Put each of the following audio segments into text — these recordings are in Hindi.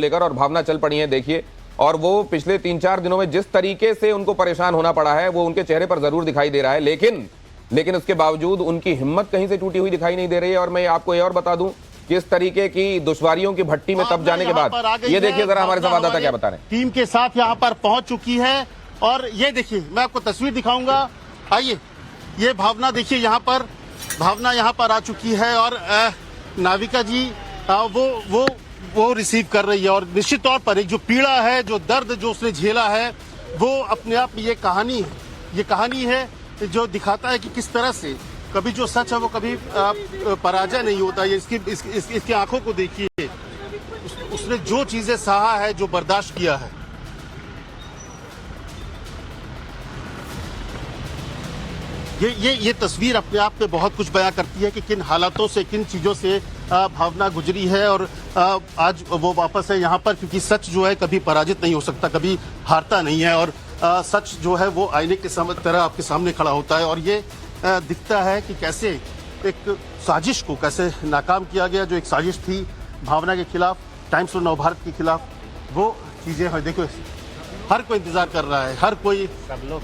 लेकर और भावना चल पड़ी है। देखिए, और वो पिछले 3-4 दिनों में जिस तरीके से उनको परेशान होना पड़ा है वो उनके चेहरे पर जरूर दिखाई दे रहा है, लेकिन उसके बावजूद उनकी हिम्मत कहीं से टूटी हुई दिखाई नहीं दे रही है। और मैं आपको ये और बता दूं कि इस तरीके की दुश्वारियों की भट्टी में तब जाने के बाद ये देखिए जरा हमारे संवाददाता क्या बता रहे हैं। टीम के साथ यहाँ पर पहुंच चुकी है और ये देखिए, मैं आपको तस्वीर दिखाऊंगा। आइए, ये भावना देखिए, यहाँ पर भावना यहाँ पर आ चुकी है और नाविका जी वो रिसीव कर रही है। और निश्चित तौर पर एक जो पीड़ा है, जो दर्द जो उसने झेला है, वो अपने आप में ये कहानी है जो दिखाता है कि किस तरह से कभी जो सच है वो कभी पराजय नहीं होता। ये इसकी आंखों को देखिए, उसने जो चीजें सहा है, जो बर्दाश्त किया है। ये तस्वीर अपने आप में बहुत कुछ बयां करती है कि किन हालातों से, किन चीजों से भावना गुजरी है। और आज वो वापस है यहाँ पर, क्योंकि सच जो है कभी पराजित नहीं हो सकता, कभी हारता नहीं है। और सच जो है वो आईने के तरह आपके सामने खड़ा होता है। और ये दिखता है कि कैसे एक साजिश को कैसे नाकाम किया गया, जो एक साजिश थी भावना के खिलाफ, टाइम्स ऑफ नवभारत के खिलाफ, वो चीजें हैं। देखो, हर कोई इंतजार कर रहा है, हर कोई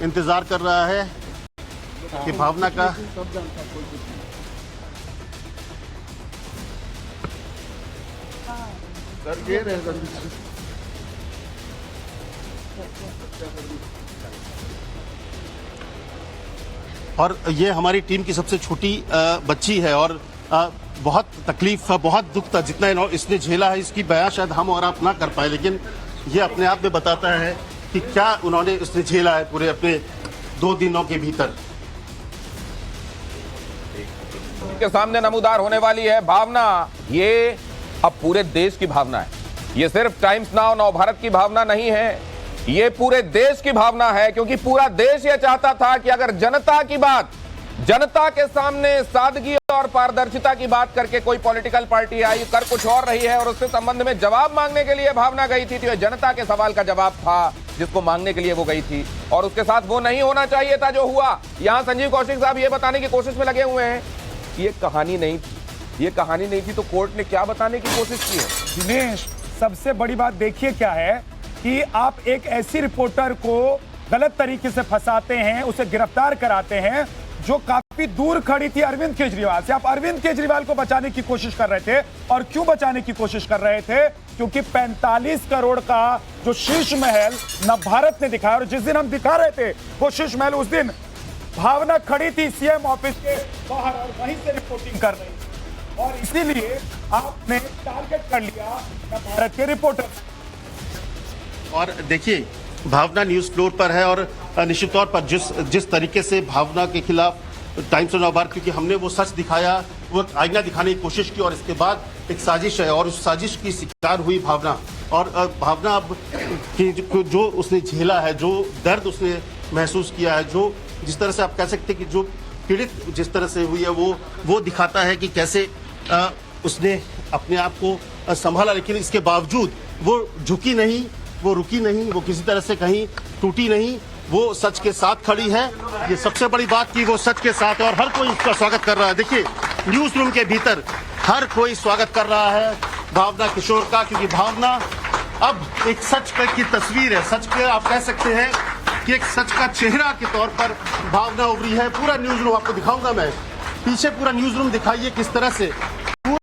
इंतजार कर रहा है कि भावना का और ये हमारी टीम की सबसे छोटी बच्ची है और बहुत तकलीफ, बहुत दुख था जितना इसने झेला है, इसकी बयां शायद हम और आप ना कर पाए, लेकिन ये अपने आप में बताता है कि क्या उन्होंने इसने झेला है पूरे अपने 2 दिनों के भीतर। के सामने नमूदार होने वाली है भावना। ये अब पूरे देश की भावना है, ये सिर्फ टाइम्स नाउ नवभारत की भावना नहीं है, ये पूरे देश की भावना है। क्योंकि पूरा देश ये चाहता था कि अगर जनता के सामने सादगी और पारदर्शिता की बात करके कोई पॉलिटिकल पार्टी आई कर कुछ और रही है और उसके संबंध में जवाब मांगने के लिए भावना गई थी, तो ये जनता के सवाल का जवाब था जिसको मांगने के लिए वो गई थी। और उसके साथ वो नहीं होना चाहिए था जो हुआ। यहां संजीव कौशिक साहब ये बताने की कोशिश में लगे हुए हैं ये कहानी नहीं थी, तो कोर्ट ने क्या बताने की कोशिश की है? दिनेश, सबसे बड़ी बात देखिए क्या है कि आप एक ऐसी रिपोर्टर को गलत तरीके से फंसाते हैं, उसे गिरफ्तार कराते हैं जो काफी दूर खड़ी थी अरविंद केजरीवाल से। आप अरविंद केजरीवाल को बचाने की कोशिश कर रहे थे। और क्यों बचाने की कोशिश कर रहे थे? क्योंकि 45 करोड़ का जो शीश महल नवभारत ने दिखाया, और जिस दिन हम दिखा रहे थे वो शीश महल, उस दिन भावना खड़ी थी सीएम ऑफिस के बाहर और वहीं से रिपोर्टिंग कर रही थी। और इसीलिए आपने टारगेट कर लिया भारत के रिपोर्टर। और देखिए, भावना न्यूज फ्लोर पर है और निश्चित तौर पर जिस तरीके से भावना के खिलाफ टाइम्स ऑफ नवभारत, क्योंकि हमने वो सच दिखाया, वो आईना दिखाने की कोशिश की और इसके बाद एक साजिश है और उस साजिश की शिकार हुई भावना। और भावना अब जो उसने झेला है, जो दर्द उसने महसूस किया है, जो जिस तरह से आप कह सकते हैं कि जो पीड़ित जिस तरह से हुई है, वो दिखाता है कि कैसे उसने अपने आप को संभाला। लेकिन इसके बावजूद वो झुकी नहीं, वो रुकी नहीं, वो किसी तरह से कहीं टूटी नहीं, वो सच के साथ खड़ी है। ये सबसे बड़ी बात की वो सच के साथ है और हर कोई उसका स्वागत कर रहा है। देखिए, न्यूज रूम के भीतर हर कोई स्वागत कर रहा है भावना किशोर का, क्योंकि भावना अब एक सच की तस्वीर है। सच के आप कह सकते हैं कि एक सच का चेहरा के तौर पर भावना उभरी है। पूरा न्यूज रूम आपको दिखाऊंगा मैं, पीछे पूरा न्यूज रूम दिखाइए किस तरह से